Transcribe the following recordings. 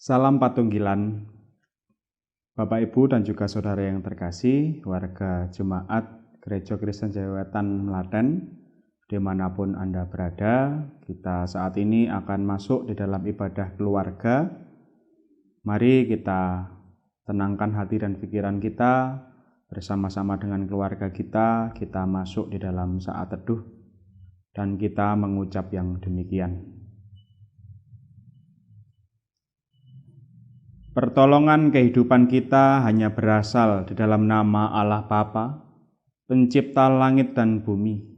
Salam Patunggilan, Bapak Ibu dan juga saudara yang terkasih, warga Jemaat Gereja Kristen Jawa Wetan Melaten, dimanapun Anda berada. Kita saat ini akan masuk di dalam ibadah keluarga. Mari kita tenangkan hati dan pikiran kita, bersama-sama dengan keluarga kita masuk di dalam saat teduh, dan kita mengucap yang demikian. Pertolongan kehidupan kita hanya berasal di dalam nama Allah Bapa, pencipta langit dan bumi,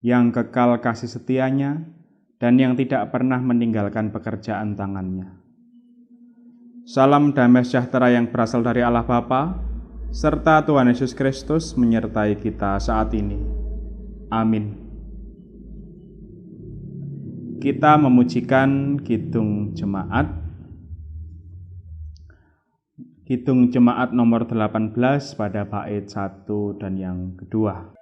yang kekal kasih setianya dan yang tidak pernah meninggalkan pekerjaan tangannya. Salam damai sejahtera yang berasal dari Allah Bapa, serta Tuhan Yesus Kristus menyertai kita saat ini. Amin. Kita memujikan Kidung Jemaat nomor 18 pada bait 1 dan yang kedua.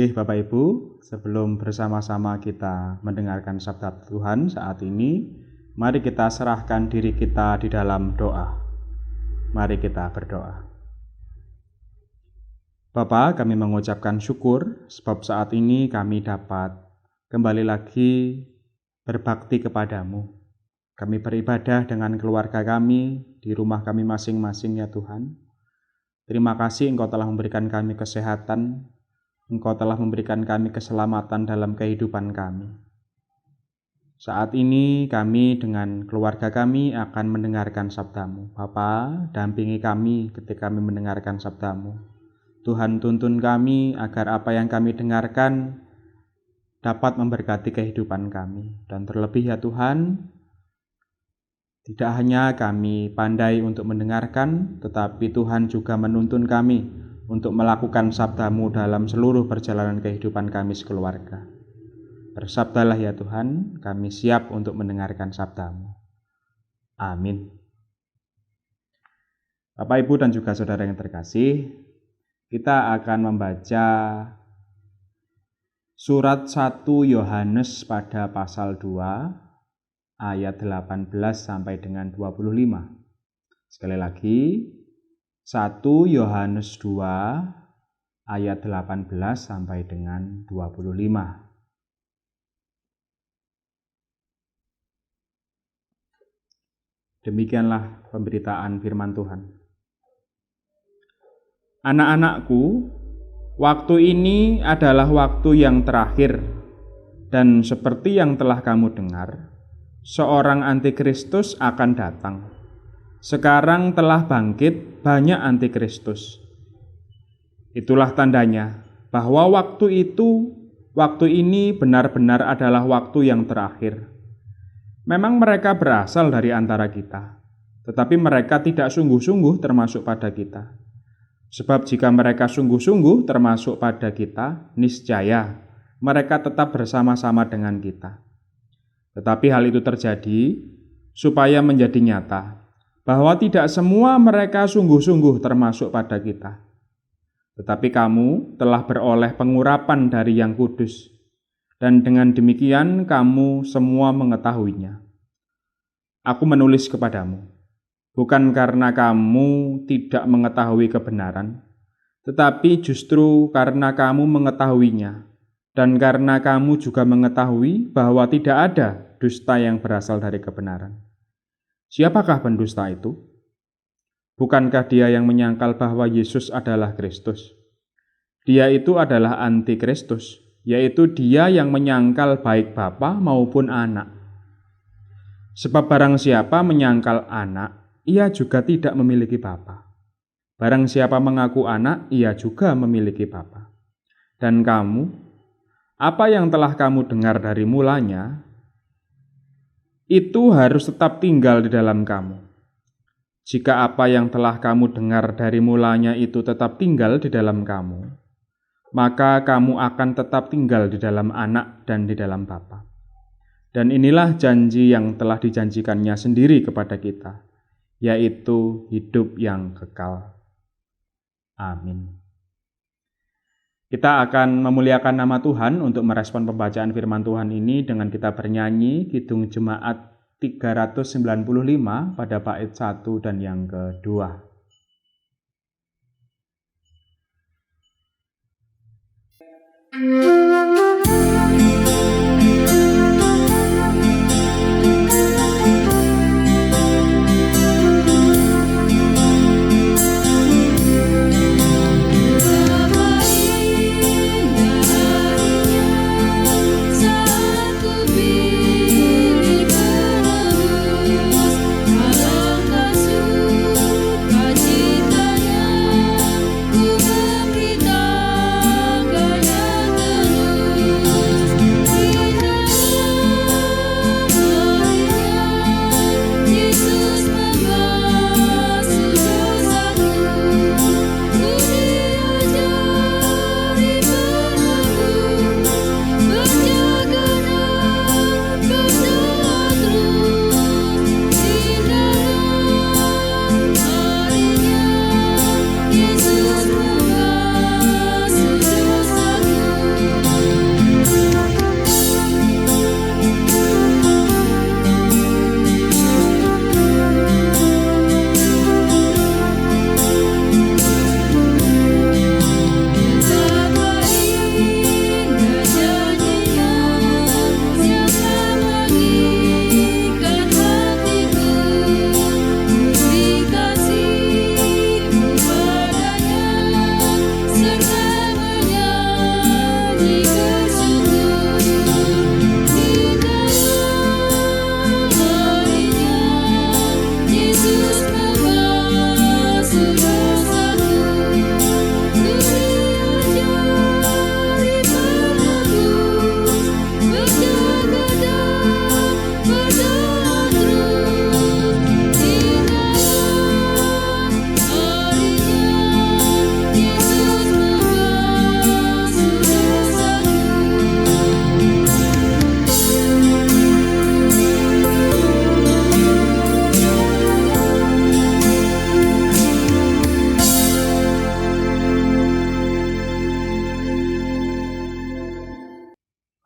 Bapak Ibu, sebelum bersama-sama kita mendengarkan sabda Tuhan saat ini, mari kita serahkan diri kita di dalam doa. Mari kita berdoa. Bapa, kami mengucapkan syukur sebab saat ini kami dapat kembali lagi berbakti kepadamu. Kami beribadah dengan keluarga kami di rumah kami masing-masing ya Tuhan. Terima kasih Engkau telah memberikan kami kesehatan, Engkau telah memberikan kami keselamatan dalam kehidupan kami. Saat ini kami dengan keluarga kami akan mendengarkan sabda-Mu. Bapa, dampingi kami ketika kami mendengarkan sabda-Mu. Tuhan, tuntun kami agar apa yang kami dengarkan dapat memberkati kehidupan kami. Dan terlebih ya Tuhan, tidak hanya kami pandai untuk mendengarkan, tetapi Tuhan juga menuntun kami untuk melakukan sabda-Mu dalam seluruh perjalanan kehidupan kami sekeluarga. Bersabdalah ya Tuhan, kami siap untuk mendengarkan sabda-Mu. Amin. Bapak, Ibu, dan juga saudara yang terkasih, kita akan membaca surat 1 Yohanes pada pasal 2, ayat 18 sampai dengan 25. Sekali lagi, 1 Yohanes 2 ayat 18 sampai dengan 25. Demikianlah pemberitaan firman Tuhan. Anak-anakku, waktu ini adalah waktu yang terakhir, dan seperti yang telah kamu dengar, seorang antikristus akan datang. Sekarang telah bangkit banyak antikristus. Itulah tandanya, bahwa waktu ini benar-benar adalah waktu yang terakhir. Memang mereka berasal dari antara kita, tetapi mereka tidak sungguh-sungguh termasuk pada kita. Sebab jika mereka sungguh-sungguh termasuk pada kita, niscaya mereka tetap bersama-sama dengan kita. Tetapi hal itu terjadi supaya menjadi nyata bahwa tidak semua mereka sungguh-sungguh termasuk pada kita. Tetapi kamu telah beroleh pengurapan dari Yang Kudus, dan dengan demikian kamu semua mengetahuinya. Aku menulis kepadamu, bukan karena kamu tidak mengetahui kebenaran, tetapi justru karena kamu mengetahuinya, dan karena kamu juga mengetahui bahwa tidak ada dusta yang berasal dari kebenaran. Siapakah pendusta itu? Bukankah dia yang menyangkal bahwa Yesus adalah Kristus? Dia itu adalah anti-Kristus, yaitu dia yang menyangkal baik Bapa maupun Anak. Sebab barang siapa menyangkal Anak, ia juga tidak memiliki Bapa. Barang siapa mengaku Anak, ia juga memiliki Bapa. Dan kamu, apa yang telah kamu dengar dari mulanya, itu harus tetap tinggal di dalam kamu. Jika apa yang telah kamu dengar dari mulanya itu tetap tinggal di dalam kamu, maka kamu akan tetap tinggal di dalam Anak dan di dalam Bapa. Dan inilah janji yang telah dijanjikannya sendiri kepada kita, yaitu hidup yang kekal. Amin. Kita akan memuliakan nama Tuhan untuk merespon pembacaan firman Tuhan ini dengan kita bernyanyi Kidung Jemaat 395 pada bait 1 dan yang kedua.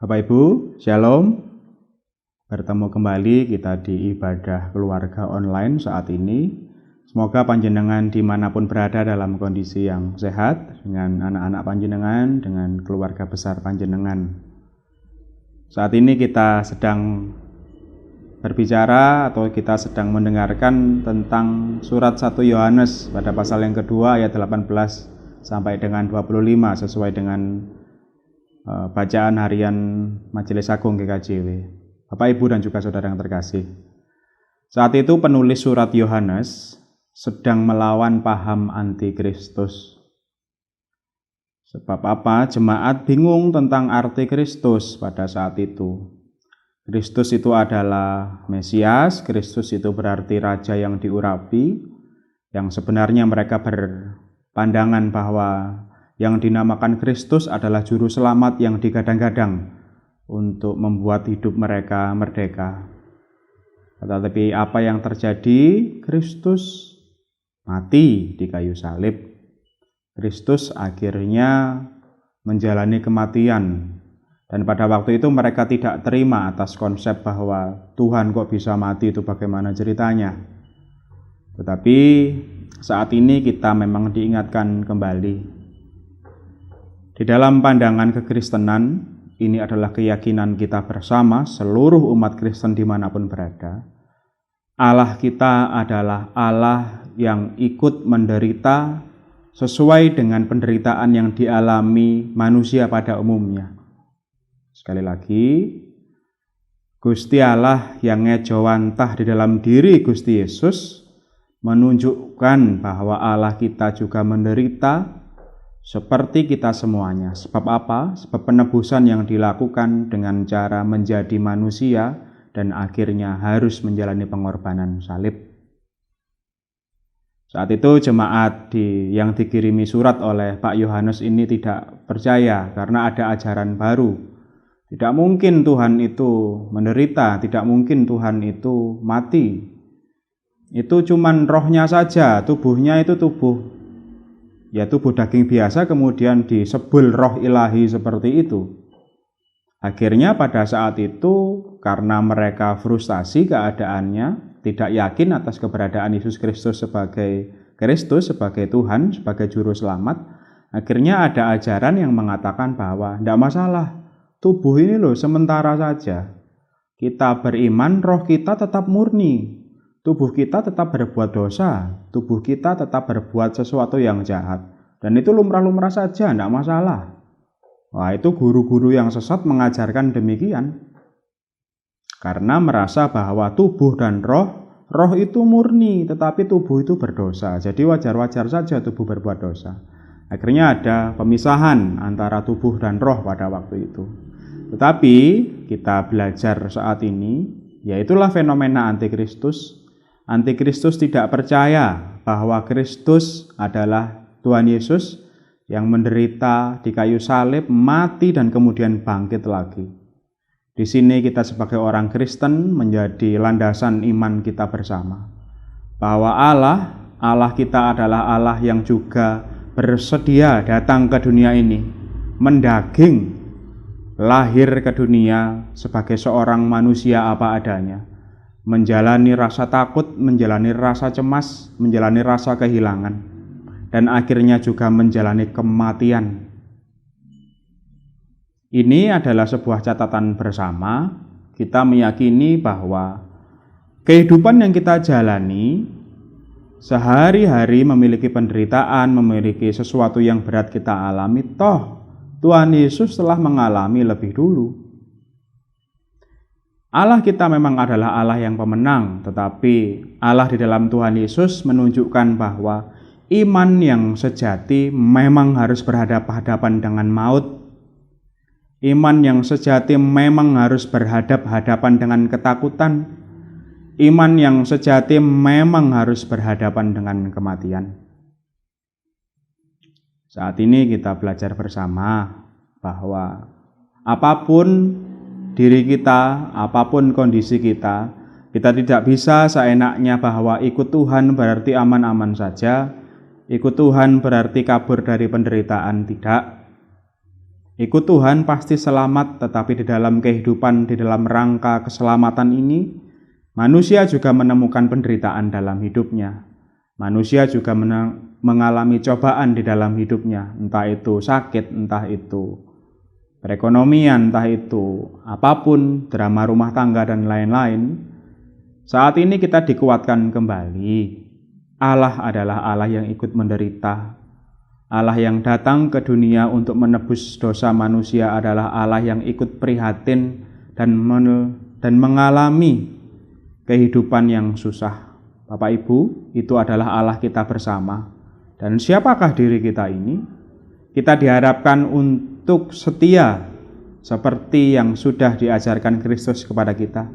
Bapak Ibu, Shalom. Bertemu kembali kita di ibadah keluarga online saat ini. Semoga panjenengan dimanapun berada dalam kondisi yang sehat, dengan anak-anak panjenengan, dengan keluarga besar panjenengan. Saat ini kita sedang berbicara atau kita sedang mendengarkan tentang surat 1 Yohanes pada pasal yang kedua ayat 18 sampai dengan 25 sesuai dengan bacaan harian Majelis Agung GKJW. Bapak, Ibu, dan juga saudara yang terkasih. Saat itu penulis surat Yohanes sedang melawan paham anti-Kristus. Sebab apa? Jemaat bingung tentang arti Kristus pada saat itu. Kristus itu adalah Mesias, Kristus itu berarti Raja yang diurapi, yang sebenarnya mereka berpandangan bahwa yang dinamakan Kristus adalah juru selamat yang digadang-gadang untuk membuat hidup mereka merdeka. Tetapi apa yang terjadi? Kristus mati di kayu salib. Kristus akhirnya menjalani kematian. Dan pada waktu itu mereka tidak terima atas konsep bahwa Tuhan kok bisa mati, itu bagaimana ceritanya. Tetapi saat ini kita memang diingatkan kembali. Di dalam pandangan kekristenan, ini adalah keyakinan kita bersama, seluruh umat Kristen dimanapun berada. Allah kita adalah Allah yang ikut menderita sesuai dengan penderitaan yang dialami manusia pada umumnya. Sekali lagi, Gusti Allah yang ngejawantah di dalam diri Gusti Yesus menunjukkan bahwa Allah kita juga menderita seperti kita semuanya. Sebab apa? Sebab penebusan yang dilakukan dengan cara menjadi manusia dan akhirnya harus menjalani pengorbanan salib. Saat itu jemaat yang dikirimi surat oleh Pak Yohanes ini tidak percaya karena ada ajaran baru. Tidak mungkin Tuhan itu menderita, tidak mungkin Tuhan itu mati. Itu cuman rohnya saja, tubuhnya itu tubuh daging biasa kemudian disebul roh ilahi seperti itu. Akhirnya pada saat itu karena mereka frustasi keadaannya, tidak yakin atas keberadaan Yesus Kristus sebagai Tuhan, sebagai juru selamat, akhirnya ada ajaran yang mengatakan bahwa tidak masalah, tubuh ini loh sementara saja. Kita beriman, roh kita tetap murni. Tubuh kita tetap berbuat dosa. Tubuh kita tetap berbuat sesuatu yang jahat. Dan itu lumrah-lumrah saja, tidak masalah. Wah, itu guru-guru yang sesat mengajarkan demikian. Karena merasa bahwa tubuh dan roh itu murni, tetapi tubuh itu berdosa. Jadi wajar-wajar saja tubuh berbuat dosa. Akhirnya ada pemisahan antara tubuh dan roh pada waktu itu. Tetapi kita belajar saat ini, yaitulah fenomena antikristus. Antikristus tidak percaya bahwa Kristus adalah Tuhan Yesus yang menderita di kayu salib, mati dan kemudian bangkit lagi. Di sini kita sebagai orang Kristen menjadi landasan iman kita bersama. Bahwa Allah kita adalah Allah yang juga bersedia datang ke dunia ini, mendaging, lahir ke dunia sebagai seorang manusia apa adanya, menjalani rasa takut, menjalani rasa cemas, menjalani rasa kehilangan, dan akhirnya juga menjalani kematian. Ini adalah sebuah catatan bersama. Kita meyakini bahwa kehidupan yang kita jalani sehari-hari memiliki penderitaan, memiliki sesuatu yang berat kita alami, toh Tuhan Yesus telah mengalami lebih dulu. Allah kita memang adalah Allah yang pemenang, tetapi Allah di dalam Tuhan Yesus menunjukkan bahwa iman yang sejati memang harus berhadapan-hadapan dengan maut. Iman yang sejati memang harus berhadapan-hadapan dengan ketakutan. Iman yang sejati memang harus berhadapan dengan kematian. Saat ini kita belajar bersama bahwa apapun diri kita, apapun kondisi kita tidak bisa seenaknya bahwa ikut Tuhan berarti aman-aman saja, ikut Tuhan berarti kabur dari penderitaan, tidak. Ikut Tuhan pasti selamat, tetapi di dalam kehidupan, di dalam rangka keselamatan ini, manusia juga menemukan penderitaan dalam hidupnya. Manusia juga mengalami cobaan di dalam hidupnya, entah itu sakit, entah itu perekonomian, entah itu apapun, drama rumah tangga dan lain-lain. Saat ini kita dikuatkan kembali. Allah adalah Allah yang ikut menderita. Allah yang datang ke dunia untuk menebus dosa manusia adalah Allah yang ikut prihatin dan mengalami kehidupan yang susah. Bapak Ibu, itu adalah Allah kita bersama. Dan siapakah diri kita ini? Kita diharapkan untuk setia seperti yang sudah diajarkan Kristus kepada kita.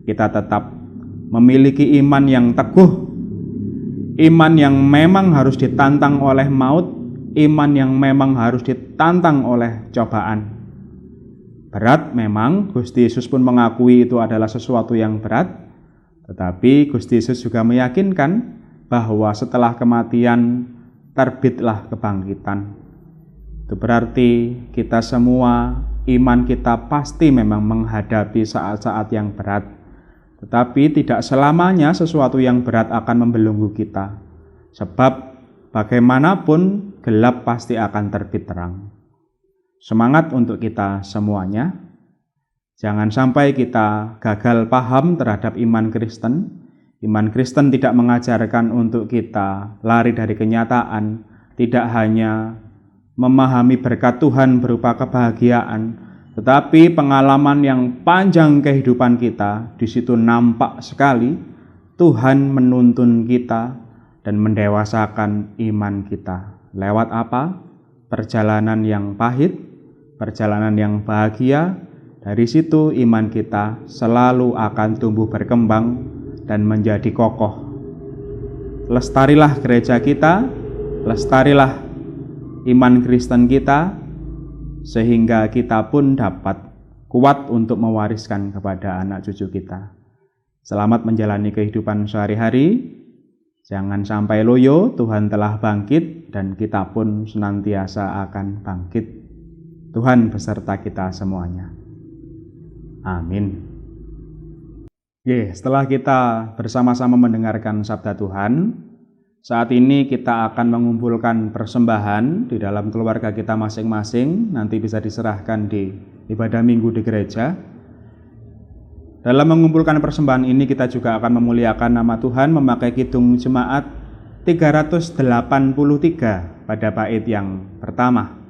Kita tetap memiliki iman yang teguh, iman yang memang harus ditantang oleh maut, iman yang memang harus ditantang oleh cobaan. Berat memang, Gusti Yesus pun mengakui itu adalah sesuatu yang berat, tetapi Gusti Yesus juga meyakinkan bahwa setelah kematian terbitlah kebangkitan. Itu berarti kita semua, iman kita pasti memang menghadapi saat-saat yang berat. Tetapi tidak selamanya sesuatu yang berat akan membelenggu kita. Sebab bagaimanapun gelap pasti akan terbit terang. Semangat untuk kita semuanya. Jangan sampai kita gagal paham terhadap iman Kristen. Iman Kristen tidak mengajarkan untuk kita lari dari kenyataan, tidak hanya memahami berkat Tuhan berupa kebahagiaan, tetapi pengalaman yang panjang kehidupan kita, di situ nampak sekali Tuhan menuntun kita dan mendewasakan iman kita. Lewat apa? Perjalanan yang pahit, perjalanan yang bahagia. Dari situ iman kita selalu akan tumbuh berkembang dan menjadi kokoh. Lestarilah gereja kita, lestarilah iman Kristen kita, sehingga kita pun dapat kuat untuk mewariskan kepada anak cucu kita. Selamat menjalani kehidupan sehari-hari. Jangan sampai loyo, Tuhan telah bangkit dan kita pun senantiasa akan bangkit. Tuhan beserta kita semuanya. Amin. Setelah kita bersama-sama mendengarkan sabda Tuhan, saat ini kita akan mengumpulkan persembahan di dalam keluarga kita masing-masing, nanti bisa diserahkan di ibadah minggu di gereja. Dalam mengumpulkan persembahan ini kita juga akan memuliakan nama Tuhan memakai kidung jemaat 383 pada bait yang pertama.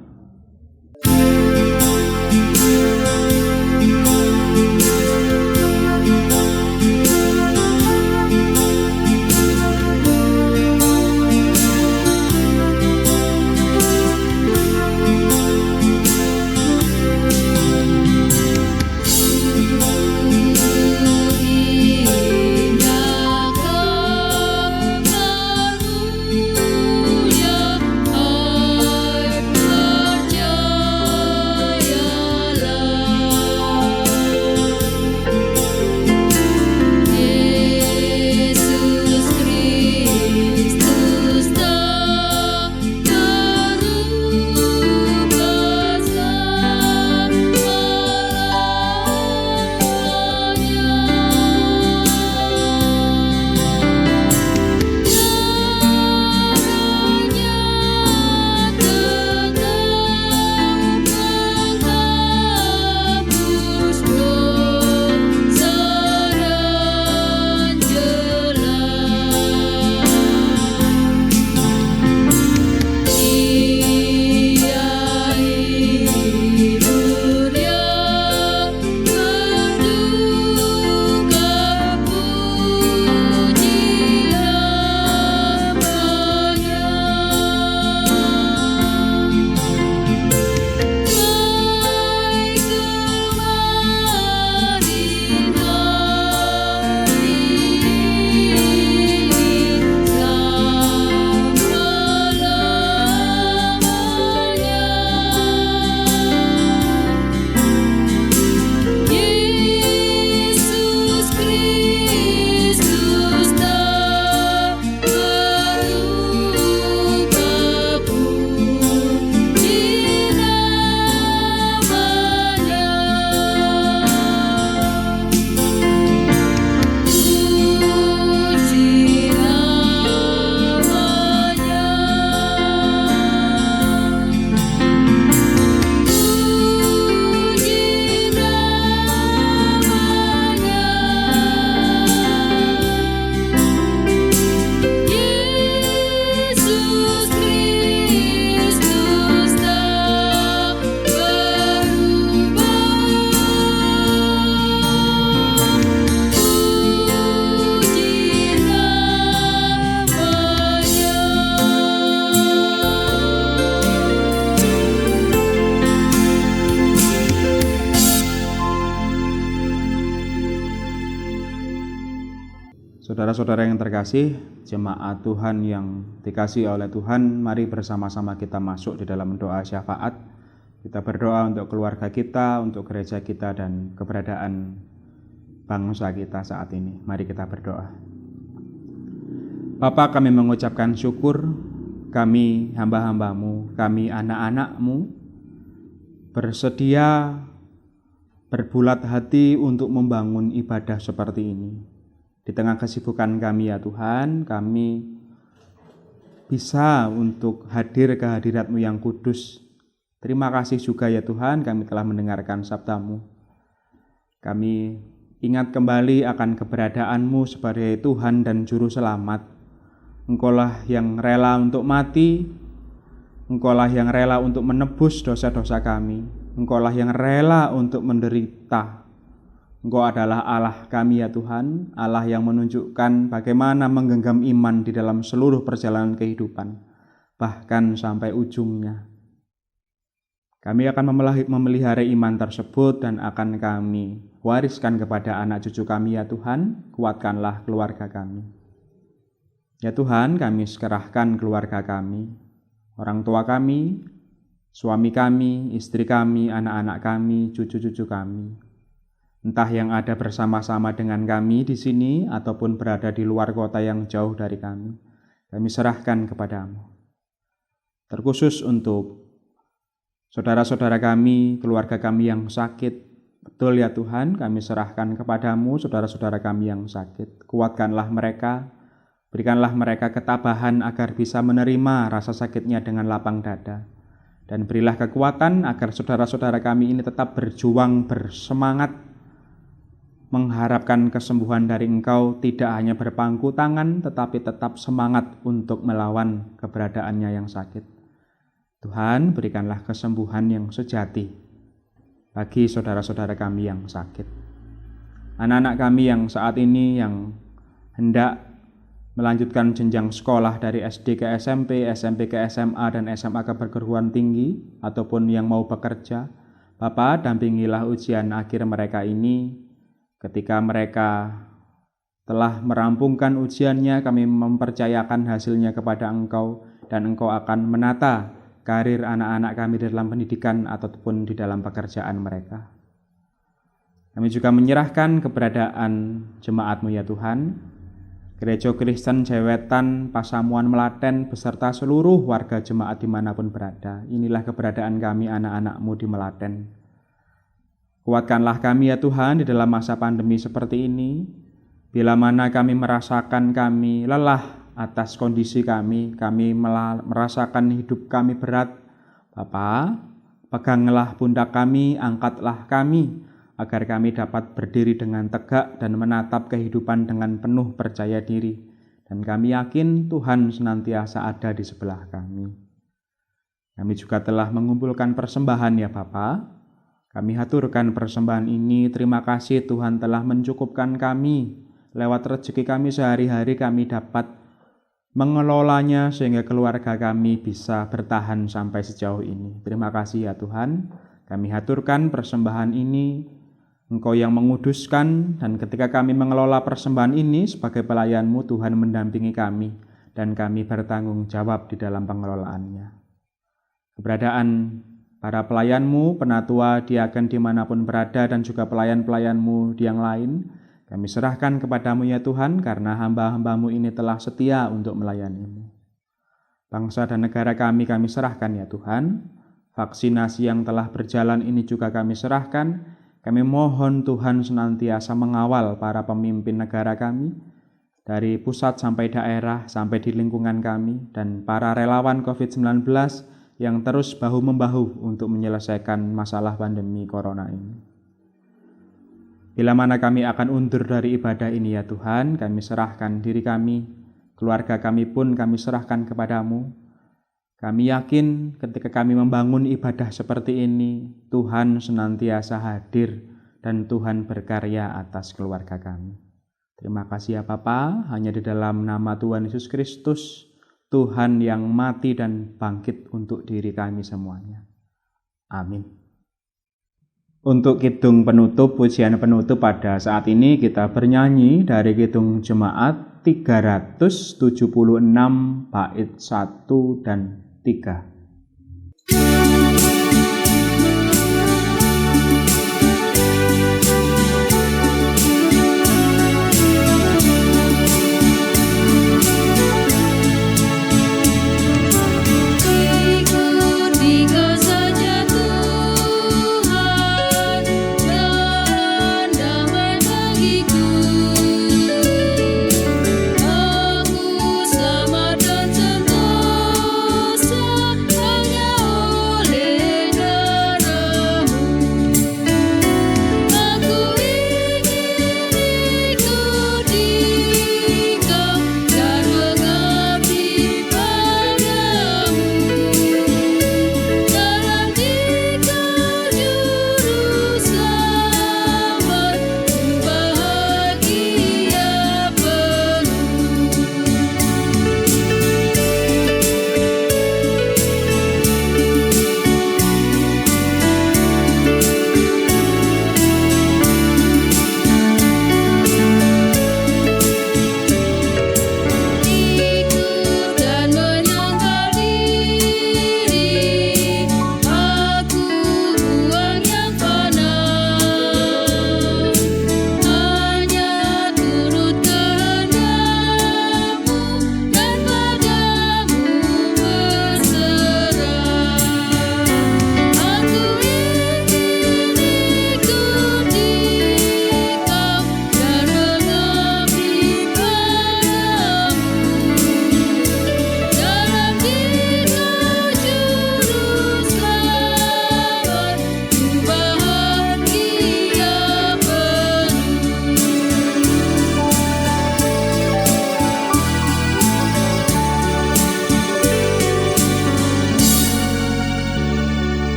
Saudara-saudara yang terkasih, jemaat Tuhan yang dikasihi oleh Tuhan, mari bersama-sama kita masuk di dalam doa syafaat. Kita berdoa untuk keluarga kita, untuk gereja kita, dan keberadaan bangsa kita saat ini. Mari kita berdoa. Bapa, kami mengucapkan syukur, kami hamba-hambamu, kami anak-anakmu, bersedia berbulat hati untuk membangun ibadah seperti ini. Di tengah kesibukan kami ya Tuhan, kami bisa untuk hadir ke hadirat-Mu yang kudus. Terima kasih juga ya Tuhan, kami telah mendengarkan sabda-Mu. Kami ingat kembali akan keberadaan-Mu sebagai Tuhan dan Juru Selamat. Engkaulah yang rela untuk mati, Engkaulah yang rela untuk menebus dosa-dosa kami, Engkaulah yang rela untuk menderita. Engkau adalah Allah kami ya Tuhan, Allah yang menunjukkan bagaimana menggenggam iman di dalam seluruh perjalanan kehidupan, bahkan sampai ujungnya. Kami akan memelihara iman tersebut dan akan kami wariskan kepada anak cucu kami ya Tuhan, kuatkanlah keluarga kami. Ya Tuhan, kami serahkan keluarga kami, orang tua kami, suami kami, istri kami, anak-anak kami, cucu-cucu kami. Entah yang ada bersama-sama dengan kami di sini ataupun berada di luar kota yang jauh dari kami serahkan kepadamu. Terkhusus untuk saudara-saudara kami, keluarga kami yang sakit, betul ya Tuhan, kami serahkan kepadamu saudara-saudara kami yang sakit. Kuatkanlah mereka, berikanlah mereka ketabahan agar bisa menerima rasa sakitnya dengan lapang dada. Dan berilah kekuatan agar saudara-saudara kami ini tetap berjuang, bersemangat, mengharapkan kesembuhan dari Engkau, tidak hanya berpangku tangan, tetapi tetap semangat untuk melawan keberadaannya yang sakit. Tuhan, berikanlah kesembuhan yang sejati bagi saudara-saudara kami yang sakit. Anak-anak kami yang saat ini yang hendak melanjutkan jenjang sekolah dari SD ke SMP, SMP ke SMA, dan SMA ke perguruan tinggi, ataupun yang mau bekerja, Bapa, dampingilah ujian akhir mereka ini. Ketika mereka telah merampungkan ujiannya, kami mempercayakan hasilnya kepada Engkau, dan Engkau akan menata karir anak-anak kami dalam pendidikan ataupun di dalam pekerjaan mereka. Kami juga menyerahkan keberadaan jemaat-Mu ya Tuhan, Gereja Kristen Jewetan Pasamuan Melaten beserta seluruh warga jemaat dimanapun berada. Inilah keberadaan kami anak-anak-Mu di Melaten. Kuatkanlah kami ya Tuhan di dalam masa pandemi seperti ini. Bila mana kami merasakan kami lelah atas kondisi kami merasakan hidup kami berat, Bapa, peganglah pundak kami, angkatlah kami, agar kami dapat berdiri dengan tegak dan menatap kehidupan dengan penuh percaya diri. Dan kami yakin Tuhan senantiasa ada di sebelah kami. Kami juga telah mengumpulkan persembahan ya Bapa. Kami haturkan persembahan ini, terima kasih Tuhan telah mencukupkan kami. Lewat rezeki kami sehari-hari kami dapat mengelolanya sehingga keluarga kami bisa bertahan sampai sejauh ini. Terima kasih ya Tuhan, kami haturkan persembahan ini, Engkau yang menguduskan, dan ketika kami mengelola persembahan ini sebagai pelayan-Mu, Tuhan mendampingi kami, dan kami bertanggung jawab di dalam pengelolaannya. Keberadaan para pelayan-Mu, penatua, diaken dimanapun berada, dan juga pelayan-pelayan-Mu yang lain, kami serahkan kepadamu ya Tuhan, karena hamba-hamba-Mu ini telah setia untuk melayani-Mu. Bangsa dan negara kami serahkan ya Tuhan. Vaksinasi yang telah berjalan ini juga kami serahkan. Kami mohon Tuhan senantiasa mengawal para pemimpin negara kami, dari pusat sampai daerah, sampai di lingkungan kami, dan para relawan COVID-19 yang terus bahu-membahu untuk menyelesaikan masalah pandemi corona ini. Bila mana kami akan undur dari ibadah ini ya Tuhan, kami serahkan diri kami, keluarga kami pun kami serahkan kepadamu. Kami yakin ketika kami membangun ibadah seperti ini, Tuhan senantiasa hadir dan Tuhan berkarya atas keluarga kami. Terima kasih ya Bapa, hanya di dalam nama Tuhan Yesus Kristus, Tuhan yang mati dan bangkit untuk diri kami semuanya. Amin. Untuk kidung penutup, pujian penutup pada saat ini kita bernyanyi dari kidung jemaat 376 bait 1 dan 3.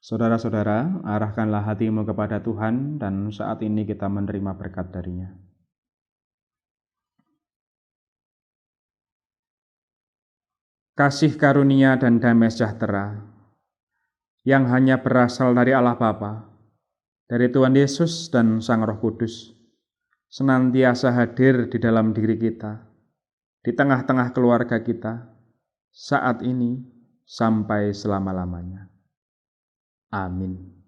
Saudara-saudara, arahkanlah hatimu kepada Tuhan dan saat ini kita menerima berkat dari-Nya. Kasih karunia dan damai sejahtera yang hanya berasal dari Allah Bapa, dari Tuhan Yesus dan Sang Roh Kudus, senantiasa hadir di dalam diri kita, di tengah-tengah keluarga kita, saat ini sampai selama-lamanya. Amin.